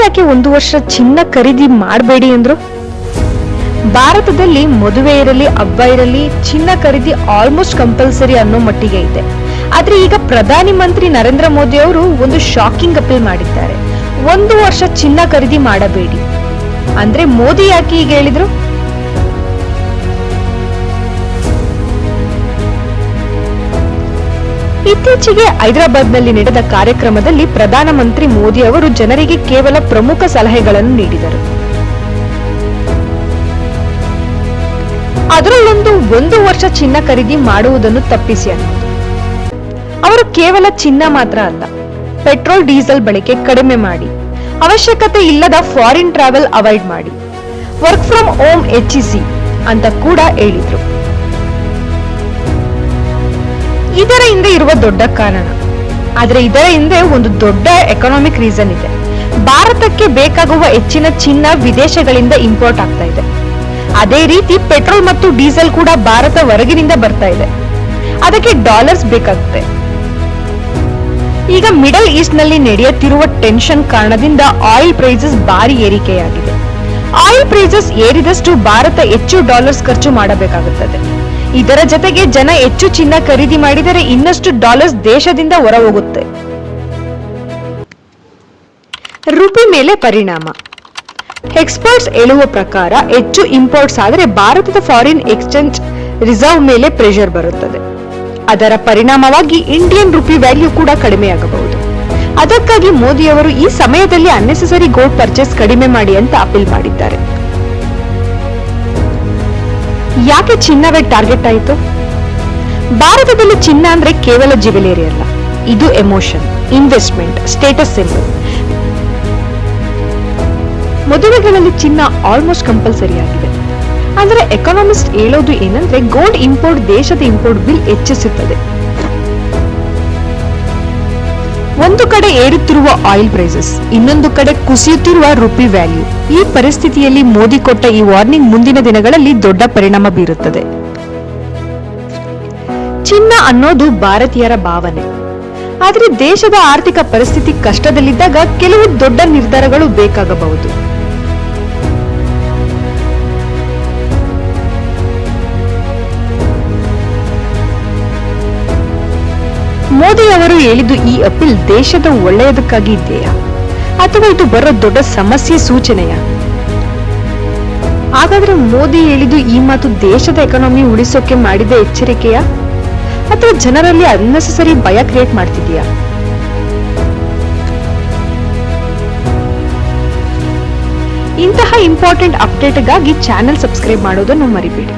ಯಾಕೆ 1 ವರ್ಷ ಚಿನ್ನ ಖರೀದಿ ಮಾಡಬೇಡಿ ಅಂದ್ರು? ಭಾರತದಲ್ಲಿ ಮದುವೆ ಇರಲಿ ಹಬ್ಬ ಇರಲಿ ಚಿನ್ನ ಖರೀದಿ ಆಲ್ಮೋಸ್ಟ್ ಕಂಪಲ್ಸರಿ ಅನ್ನೋ ಮಟ್ಟಿಗೆ ಇದೆ. ಆದ್ರೆ ಈಗ ಪ್ರಧಾನಿ ಮಂತ್ರಿ ನರೇಂದ್ರ ಮೋದಿ ಅವರು ಒಂದು ಶಾಕಿಂಗ್ ಅಪೀಲ್ ಮಾಡಿದ್ದಾರೆ. 1 ವರ್ಷ ಚಿನ್ನ ಖರೀದಿ ಮಾಡಬೇಡಿ ಅಂದ್ರೆ ಮೋದಿ ಯಾಕೆ ಈಗ ಹೇಳಿದ್ರು? ಇತ್ತೀಚೆಗೆ ಹೈದರಾಬಾದ್ನಲ್ಲಿ ನಡೆದ ಕಾರ್ಯಕ್ರಮದಲ್ಲಿ ಪ್ರಧಾನಮಂತ್ರಿ ಮೋದಿ ಅವರು ಜನರಿಗೆ ಕೇವಲ ಪ್ರಮುಖ ಸಲಹೆಗಳನ್ನು ನೀಡಿದರು. ಅದರಲ್ಲೊಂದು 1 ವರ್ಷ ಚಿನ್ನ ಖರೀದಿ ಮಾಡುವುದನ್ನು ತಪ್ಪಿಸಿ ಅನ್ನೋದು. ಅವರು ಕೇವಲ ಚಿನ್ನ ಮಾತ್ರ ಅಲ್ಲ, ಪೆಟ್ರೋಲ್ ಡೀಸೆಲ್ ಬಳಕೆ ಕಡಿಮೆ ಮಾಡಿ, ಅವಶ್ಯಕತೆ ಇಲ್ಲದ ಫಾರಿನ್ ಟ್ರಾವೆಲ್ ಅವಾಯ್ಡ್ ಮಾಡಿ, ವರ್ಕ್ ಫ್ರಮ್ ಹೋಮ್ ಹೆಚ್ಚಿಸಿ ಅಂತ ಕೂಡ ಹೇಳಿದ್ರು. ಇದರ ಹಿಂದೆ ಇರುವ ದೊಡ್ಡ ಕಾರಣ, ಆದ್ರೆ ಇದರ ಹಿಂದೆ ಒಂದು ದೊಡ್ಡ ಎಕನಾಮಿಕ್ ರೀಸನ್ ಇದೆ. ಭಾರತಕ್ಕೆ ಬೇಕಾಗುವ ಹೆಚ್ಚಿನ ಚಿನ್ನ ವಿದೇಶಗಳಿಂದ ಇಂಪೋರ್ಟ್ ಆಗ್ತಾ ಇದೆ. ಅದೇ ರೀತಿ ಪೆಟ್ರೋಲ್ ಮತ್ತು ಡೀಸೆಲ್ ಕೂಡ ಭಾರತ ಹೊರಗಿನಿಂದ ಬರ್ತಾ ಇದೆ. ಅದಕ್ಕೆ ಡಾಲರ್ಸ್ ಬೇಕಾಗುತ್ತೆ. ಈಗ ಮಿಡಲ್ ಈಸ್ಟ್ ನಲ್ಲಿ ನಡೆಯುತ್ತಿರುವ ಟೆನ್ಷನ್ ಕಾರಣದಿಂದ ಆಯಿಲ್ ಪ್ರೈಸಸ್ ಭಾರಿ ಏರಿಕೆಯಾಗಿದೆ. ಆಯಿಲ್ ಪ್ರೈಸಸ್ ಏರಿದಷ್ಟು ಭಾರತ ಹೆಚ್ಚು ಡಾಲರ್ಸ್ ಖರ್ಚು ಮಾಡಬೇಕಾಗುತ್ತದೆ. ಇದರ ಜೊತೆಗೆ ಜನ ಹೆಚ್ಚು ಚಿನ್ನ ಖರೀದಿ ಮಾಡಿದರೆ ಇನ್ನಷ್ಟು ಡಾಲರ್ಸ್ ದೇಶದಿಂದ ಹೊರ ಹೋಗುತ್ತೆ. ರುಪಿ ಮೇಲೆ ಪರಿಣಾಮ. ಎಕ್ಸ್ಪರ್ಟ್ಸ್ ಹೇಳುವ ಪ್ರಕಾರ ಹೆಚ್ಚು ಇಂಪೋರ್ಟ್ಸ್ ಆದರೆ ಭಾರತದ ಫಾರಿನ್ ಎಕ್ಸ್ಚೇಂಜ್ ರಿಸರ್ವ್ ಮೇಲೆ ಪ್ರೆಷರ್ ಬರುತ್ತದೆ. ಅದರ ಪರಿಣಾಮವಾಗಿ ಇಂಡಿಯನ್ ರುಪಿ ವ್ಯಾಲ್ಯೂ ಕೂಡ ಕಡಿಮೆಯಾಗಬಹುದು. ಅದಕ್ಕಾಗಿ ಮೋದಿ ಅವರು ಈ ಸಮಯದಲ್ಲಿ ಅನ್ನೆಸೆಸರಿ ಗೋಲ್ಡ್ ಪರ್ಚೇಸ್ ಕಡಿಮೆ ಮಾಡಿ ಅಂತ ಅಪೀಲ್ ಮಾಡಿದ್ದಾರೆ. ಯಾಕೆ ಚಿನ್ನವೇ ಟಾರ್ಗೆಟ್ ಆಯಿತು? ಭಾರತದಲ್ಲಿ ಚಿನ್ನ ಅಂದ್ರೆ ಕೇವಲ ಜ್ಯುವೆಲರಿ ಅಲ್ಲ, ಇದು ಎಮೋಷನ್, ಇನ್ವೆಸ್ಟ್ಮೆಂಟ್, ಸ್ಟೇಟಸ್ ಸಿಂಬಲ್. ಮದುವೆಗಳಲ್ಲಿ ಚಿನ್ನ ಆಲ್ಮೋಸ್ಟ್ ಕಂಪಲ್ಸರಿ ಆಗಿದೆ. ಆದರೆ ಎಕಾನಮಿಸ್ಟ್ ಹೇಳೋದು ಏನಂದ್ರೆ ಗೋಲ್ಡ್ ಇಂಪೋರ್ಟ್ ದೇಶದ ಇಂಪೋರ್ಟ್ ಬಿಲ್ ಹೆಚ್ಚಿಸುತ್ತದೆ. ಒಂದು ಕಡೆ ಏರುತ್ತಿರುವ ಆಯಿಲ್ ಪ್ರೈಸಸ್, ಇನ್ನೊಂದು ಕಡೆ ಕುಸಿಯುತ್ತಿರುವ ರುಪಿ ವ್ಯಾಲ್ಯೂ. ಈ ಪರಿಸ್ಥಿತಿಯಲ್ಲಿ ಮೋದಿ ಕೊಟ್ಟ ಈ ವಾರ್ನಿಂಗ್ ಮುಂದಿನ ದಿನಗಳಲ್ಲಿ ದೊಡ್ಡ ಪರಿಣಾಮ ಬೀರುತ್ತದೆ. ಚಿನ್ನ ಅನ್ನೋದು ಭಾರತೀಯರ ಭಾವನೆ. ಆದರೆ ದೇಶದ ಆರ್ಥಿಕ ಪರಿಸ್ಥಿತಿ ಕಷ್ಟದಲ್ಲಿದ್ದಾಗ ಕೆಲವು ದೊಡ್ಡ ನಿರ್ಧಾರಗಳು ಬೇಕಾಗಬಹುದು. ಮೋದಿ ಅವರು ಹೇಳಿದ್ದು ಈ ಅಪೀಲ್ ದೇಶದ ಒಳ್ಳೆಯದಕ್ಕಾಗಿ ಇದೆಯಾ ಅಥವಾ ಇದು ಬರೋ ದೊಡ್ಡ ಸಮಸ್ಯೆ ಸೂಚನೆಯ? ಹಾಗಾದ್ರೆ ಮೋದಿ ಹೇಳಿದ್ದು ಈ ಮಾತು ದೇಶದ ಎಕಾನಮಿ ಉಳಿಸೋಕೆ ಮಾಡಿದ ಎಚ್ಚರಿಕೆಯ ಅಥವಾ ಜನರಲ್ಲಿ ಅನ್ನೆಸೆಸರಿ ಭಯ ಕ್ರಿಯೇಟ್ ಮಾಡ್ತಿದೆಯಾ? ಇಂತಹ ಇಂಪಾರ್ಟೆಂಟ್ ಅಪ್ಡೇಟ್ಗಾಗಿ ಚಾನೆಲ್ ಸಬ್ಸ್ಕ್ರೈಬ್ ಮಾಡೋದನ್ನು ಮರಿಬೇಡಿ.